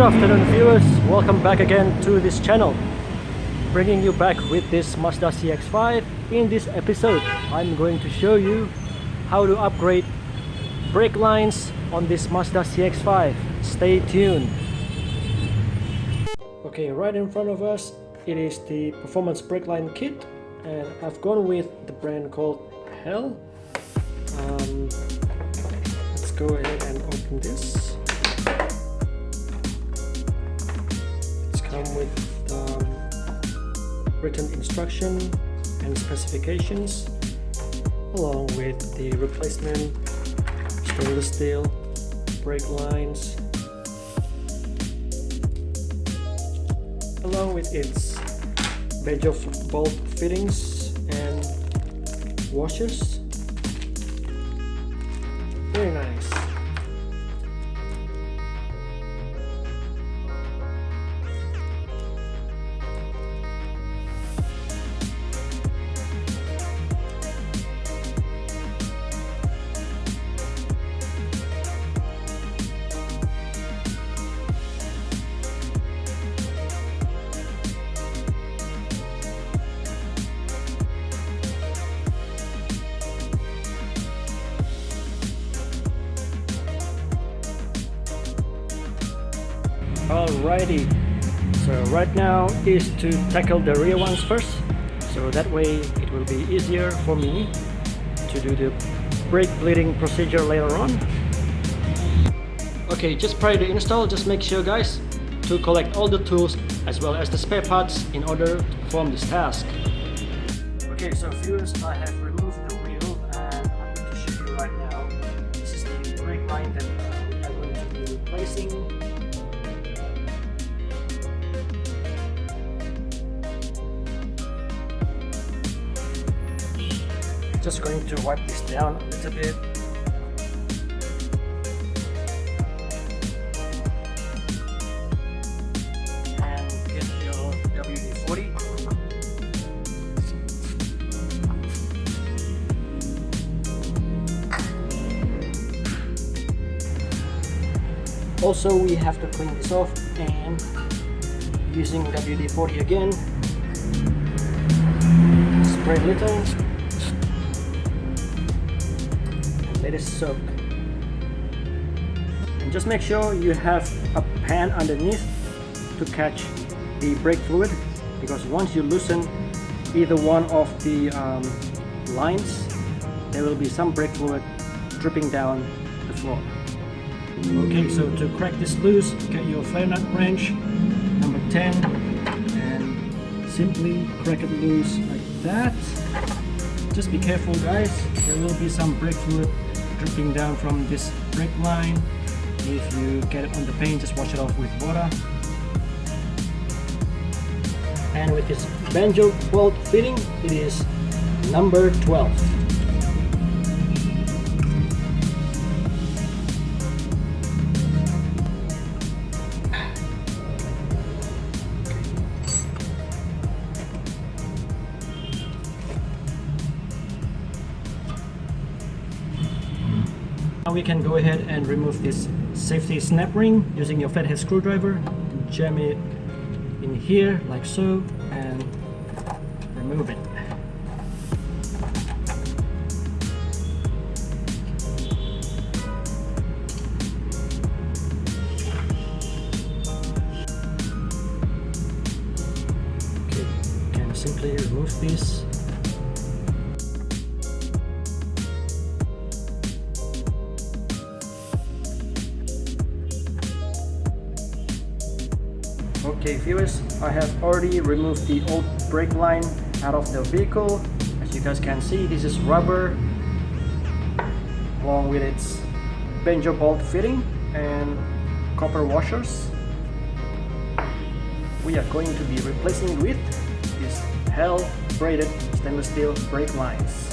Good afternoon viewers, welcome back again to this channel, bringing you back with this Mazda CX-5. In this episode I'm going to show you how to upgrade brake lines on this Mazda CX-5. Stay tuned. Okay, right in front of us it is the performance brake line kit, and I've gone with the brand called HEL. Let's go ahead and open this. Come with written instruction and specifications, along with the replacement stainless steel brake lines, along with its badge of bolt fittings and washers. Very nice. Alrighty, so right now is to tackle the rear ones first, so that way it will be easier for me to do the brake bleeding procedure later on. Okay, just prior to install, just make sure guys to collect all the tools as well as the spare parts in order to perform this task. Okay, so viewers, I have removed the wheel and I'm going to show you right now. This is the brake line that we are going to be replacing. Just going to wipe this down a little bit. And get your WD-40. Also, we have to clean this off, and using WD-40 again, spray a little. Let it soak, and just make sure you have a pan underneath to catch the brake fluid, because once you loosen either one of the lines, there will be some brake fluid dripping down the floor. Okay, so to crack this loose, get your flare nut wrench number 10 and simply crack it loose like that. Just be careful guys, there will be some brake fluid dripping down from this brake line. If you get it on the paint, just wash it off with water. And with this banjo bolt fitting, it is number 12. Now we can go ahead and remove this safety snap ring using your flathead screwdriver. Jam it in here like so and remove it. Okay, you can simply remove this. Okay viewers, I have already removed the old brake line out of the vehicle. As you guys can see, this is rubber along with its banjo bolt fitting and copper washers. We are going to be replacing it with these HEL braided stainless steel brake lines.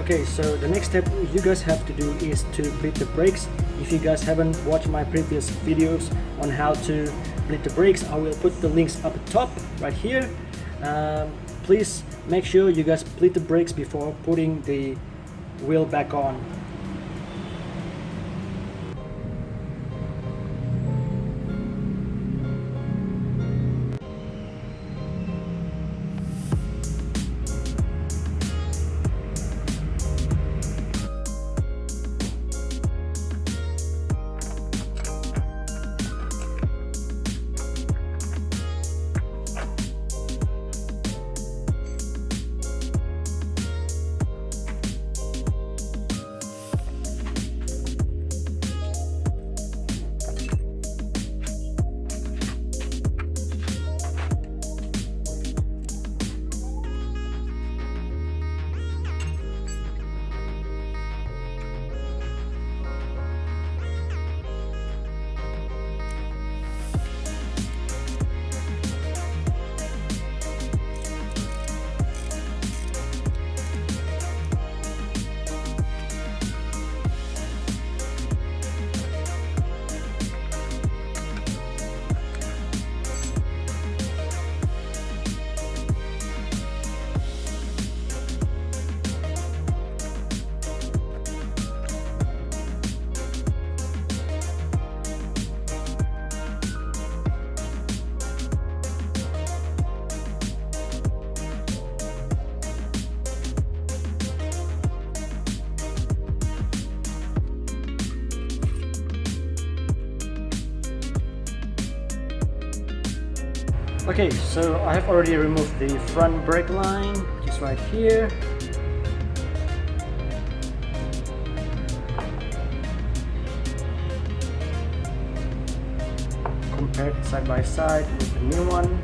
Okay, so the next step you guys have to do is to bleed the brakes. If you guys haven't watched my previous videos on how to bleed the brakes, I will put the links up top right here. Please make sure you guys bleed the brakes before putting the wheel back on. Okay, so I have already removed the front brake line, which is right here. Compared side by side with the new one.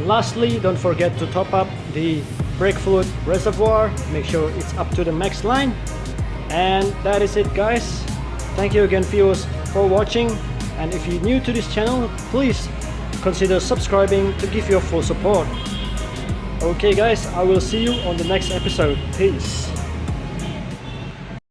And lastly, don't forget to top up the brake fluid reservoir, make sure it's up to the max line. And that is it, guys. Thank you again, viewers, for watching, and if you're new to this channel, please consider subscribing to give your full support. Okay guys, I will see you on the next episode. Peace.